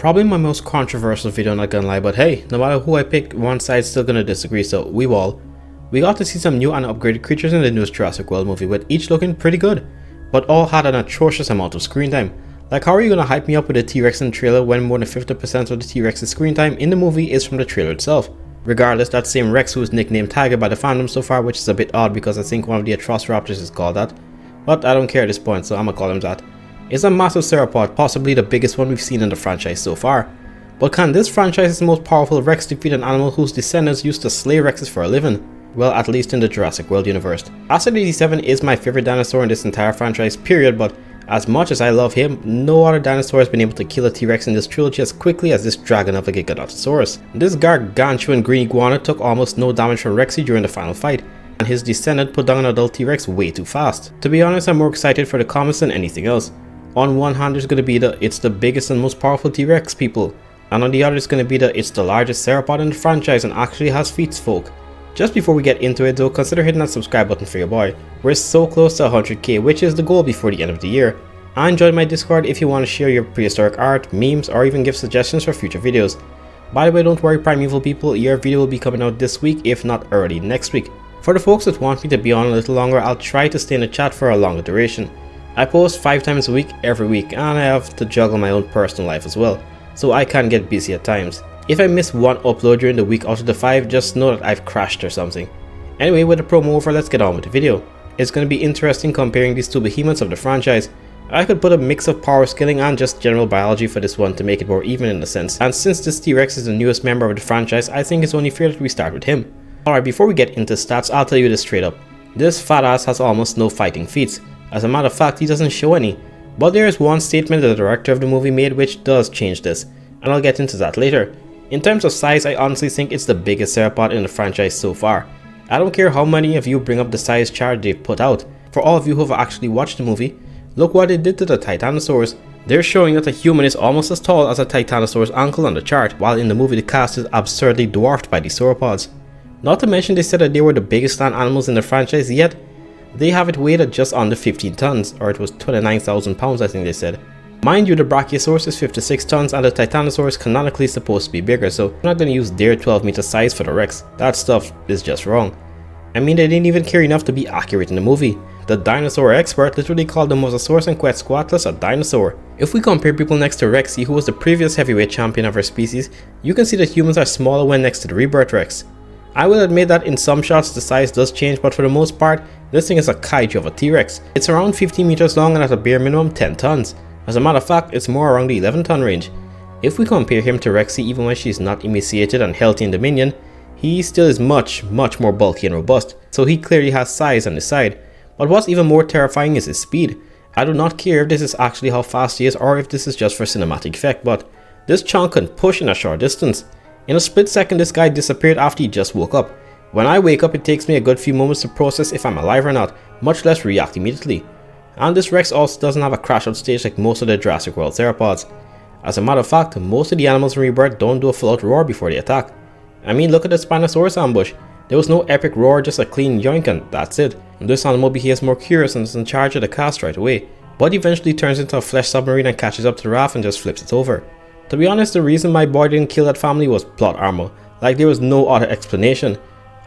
Probably my most controversial video, not gonna lie, but hey, no matter who I pick, one side's still gonna disagree, so we got to see some new and upgraded creatures in the newest Jurassic World movie, with each looking pretty good, but all had an atrocious amount of screen time. Like, how are you gonna hype me up with a T-Rex in the trailer when more than 50% of the T-Rex's screen time in the movie is from the trailer itself? Regardless, that same Rex who is nicknamed Tiger by the fandom so far, which is a bit odd because I think one of the Atrociraptors is called that, but I don't care at this point, so I'ma call him that, is a massive theropod, possibly the biggest one we've seen in the franchise so far. But can this franchise's most powerful Rex defeat an animal whose descendants used to slay Rexes for a living? Well, at least in the Jurassic World universe. Acid 87 is my favorite dinosaur in this entire franchise, period, but as much as I love him, no other dinosaur has been able to kill a T-Rex in this trilogy as quickly as this dragon of a Giganotosaurus. This gargantuan green iguana took almost no damage from Rexy during the final fight, and his descendant put down an adult T-Rex way too fast. To be honest, I'm more excited for the comics than anything else. On one hand, there's going to be it's the biggest and most powerful T-Rex people, and on the other, it's going to be it's the largest theropod in the franchise and actually has feet folk. Just before we get into it though, consider hitting that subscribe button for your boy. We're so close to 100k, which is the goal before the end of the year. And join my Discord if you want to share your prehistoric art, memes, or even give suggestions for future videos. By the way, don't worry primeval people, your video will be coming out this week, if not early next week. For the folks that want me to be on a little longer, I'll try to stay in the chat for a longer duration. I post 5 times a week every week, and I have to juggle my own personal life as well, so I can get busy at times. If I miss one upload during the week out of the 5, just know that I've crashed or something. Anyway, with the promo over, let's get on with the video. It's going to be interesting comparing these two behemoths of the franchise. I could put a mix of power scaling and just general biology for this one to make it more even in a sense, and since this T-Rex is the newest member of the franchise, I think it's only fair that we start with him. Alright, before we get into stats, I'll tell you this straight up. This fat ass has almost no fighting feats. As a matter of fact, he doesn't show any. But there is one statement that the director of the movie made which does change this, and I'll get into that later. In terms of size, I honestly think it's the biggest theropod in the franchise so far. I don't care how many of you bring up the size chart they've put out. For all of you who have actually watched the movie, look what they did to the Titanosaurus. They're showing that a human is almost as tall as a Titanosaurus uncle on the chart, while in the movie the cast is absurdly dwarfed by these sauropods. Not to mention they said that they were the biggest land animals in the franchise, yet they have it weighed at just under 15 tons, or it was 29,000 pounds I think they said. Mind you, the Brachiosaurus is 56 tons and the Titanosaurus canonically is supposed to be bigger, so I'm not going to use their 12 meter size for the Rex. That stuff is just wrong. I mean, they didn't even care enough to be accurate in the movie. The dinosaur expert literally called the Mosasaurus and Quetzalcoatlus a dinosaur. If we compare people next to Rexy, who was the previous heavyweight champion of her species, you can see that humans are smaller when next to the Rebirth Rex. I will admit that in some shots the size does change, but for the most part, this thing is a kaiju of a T-Rex. It's around 15 meters long and at a bare minimum 10 tons. As a matter of fact, it's more around the 11 ton range. If we compare him to Rexy, even when she's not emaciated and healthy in Dominion, he still is much more bulky and robust, so he clearly has size on his side. But what's even more terrifying is his speed. I do not care if this is actually how fast he is or if this is just for cinematic effect, but this chunk can push in a short distance. In a split second, this guy disappeared after he just woke up. When I wake up, it takes me a good few moments to process if I'm alive or not, much less react immediately. And this Rex also doesn't have a crash out stage like most of the Jurassic World theropods. As a matter of fact, most of the animals in Rebirth don't do a full out roar before they attack. I mean, look at the Spinosaurus ambush. There was no epic roar, just a clean yoink and that's it. And this animal behaves more curious and is in charge of the cast right away, but eventually turns into a flesh submarine and catches up to the raft and just flips it over. To be honest, the reason my boy didn't kill that family was plot armor, like there was no other explanation.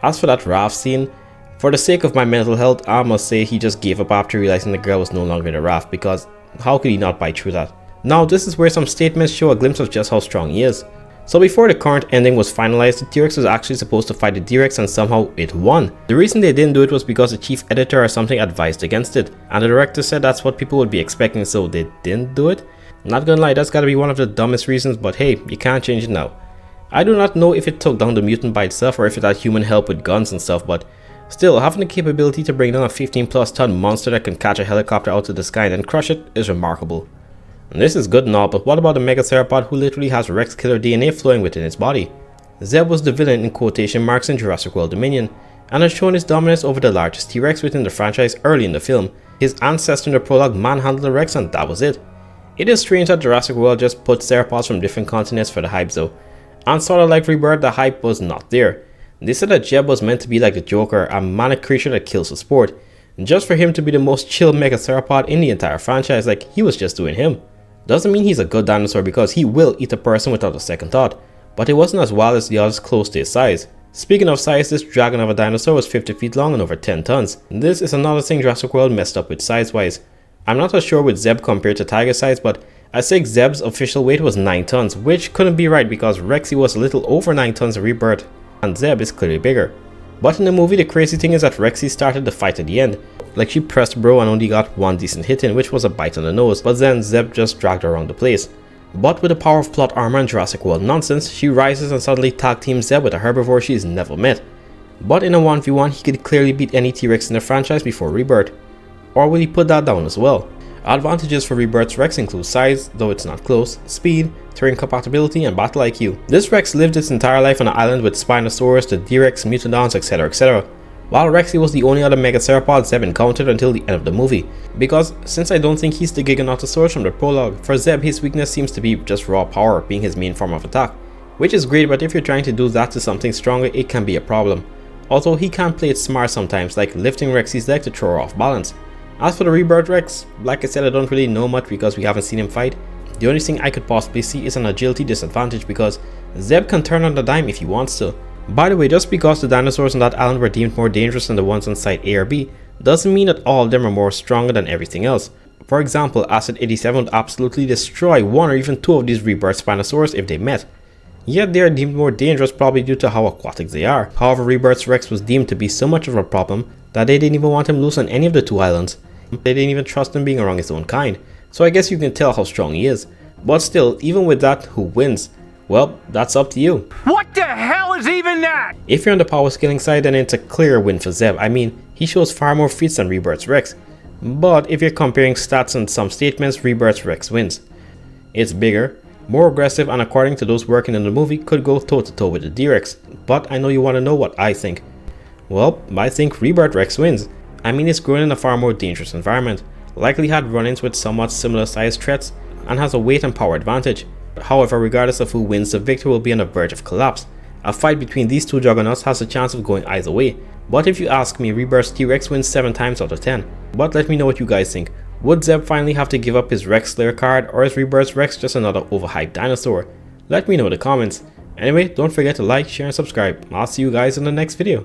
As for that raft scene, for the sake of my mental health, I must say he just gave up after realizing the girl was no longer in the raft, because how could he not bite through that? Now this is where some statements show a glimpse of just how strong he is. So before the current ending was finalized, the T-Rex was actually supposed to fight the D-Rex and somehow it won. The reason they didn't do it was because the chief editor or something advised against it, and the director said that's what people would be expecting, so they didn't do it. Not gonna lie, that's gotta be one of the dumbest reasons, but hey, you can't change it now. I do not know if it took down the mutant by itself or if it had human help with guns and stuff, but still, having the capability to bring down a 15+ ton monster that can catch a helicopter out of the sky and then crush it is remarkable. And this is good and all, but what about the Megatheropod who literally has Rex killer DNA flowing within its body? Zeb was the villain in quotation marks in Jurassic World Dominion, and has shown his dominance over the largest T-Rex within the franchise early in the film. His ancestor in the prologue manhandled the Rex and that was it. It is strange that Jurassic World just put theropods from different continents for the hype though, and sort of like Rebirth, the hype was not there. They said that Jeb was meant to be like the Joker, a manic creature that kills for sport, just for him to be the most chill Megatheropod in the entire franchise, like he was just doing him. Doesn't mean he's a good dinosaur because he will eat a person without a second thought, but it wasn't as wild as the others close to his size. Speaking of size, this dragon of a dinosaur was 50 feet long and over 10 tons. This is another thing Jurassic World messed up with size-wise. I'm not as sure with Zeb compared to Tiger's size, but I think Zeb's official weight was 9 tons, which couldn't be right because Rexy was a little over 9 tons in Rebirth, and Zeb is clearly bigger. But in the movie, the crazy thing is that Rexy started the fight at the end. Like, she pressed bro and only got one decent hit in, which was a bite on the nose, but then Zeb just dragged her around the place. But with the power of plot armor and Jurassic World nonsense, she rises and suddenly tag teams Zeb with a herbivore she's never met. But in a 1v1, he could clearly beat any T-Rex in the franchise before Rebirth. Or will he put that down as well? Advantages for Rebirth's Rex include size, though it's not close, speed, terrain compatibility, and battle IQ. This Rex lived its entire life on an island with Spinosaurus, the D-Rex, Mutodons, etc, etc. While Rexy was the only other Megaceropod Zeb encountered until the end of the movie. Because since I don't think he's the Giganotosaurus from the prologue, for Zeb his weakness seems to be just raw power being his main form of attack. Which is great, but if you're trying to do that to something stronger, it can be a problem. Although he can play it smart sometimes, like lifting Rexy's leg to throw her off balance. As for the Rebirth Rex, like I said, I don't really know much because we haven't seen him fight. The only thing I could possibly see is an agility disadvantage because Zeb can turn on the dime if he wants to. By the way, just because the dinosaurs on that island were deemed more dangerous than the ones on site A or B, doesn't mean that all of them are more stronger than everything else. For example, Acid 87 would absolutely destroy one or even two of these Rebirth Spinosaurus if they met. Yet they are deemed more dangerous probably due to how aquatic they are. However, Rebirth's Rex was deemed to be so much of a problem that they didn't even want him loose on any of the two islands. They didn't even trust him being around his own kind. So I guess you can tell how strong he is. But still, even with that, who wins? Well, that's up to you. What the hell is even that? If you're on the power scaling side, then it's a clear win for Zeb. I mean, he shows far more feats than Rebirth's Rex. But if you're comparing stats and some statements, Rebirth's Rex wins. It's bigger, more aggressive, and according to those working in the movie, could go toe to toe with the D-Rex. But I know you want to know what I think. Well, I think Rebirth Rex wins. I mean, it's grown in a far more dangerous environment, likely had run-ins with somewhat similar sized threats, and has a weight and power advantage. However, regardless of who wins, the victor will be on the verge of collapse. A fight between these two juggernauts has a chance of going either way, but if you ask me, Rebirth's T-Rex wins 7 times out of 10. But let me know what you guys think. Would Zeb finally have to give up his Rex Slayer card, or is Rebirth's Rex just another overhyped dinosaur? Let me know in the comments. Anyway, don't forget to like, share, and subscribe. I'll see you guys in the next video.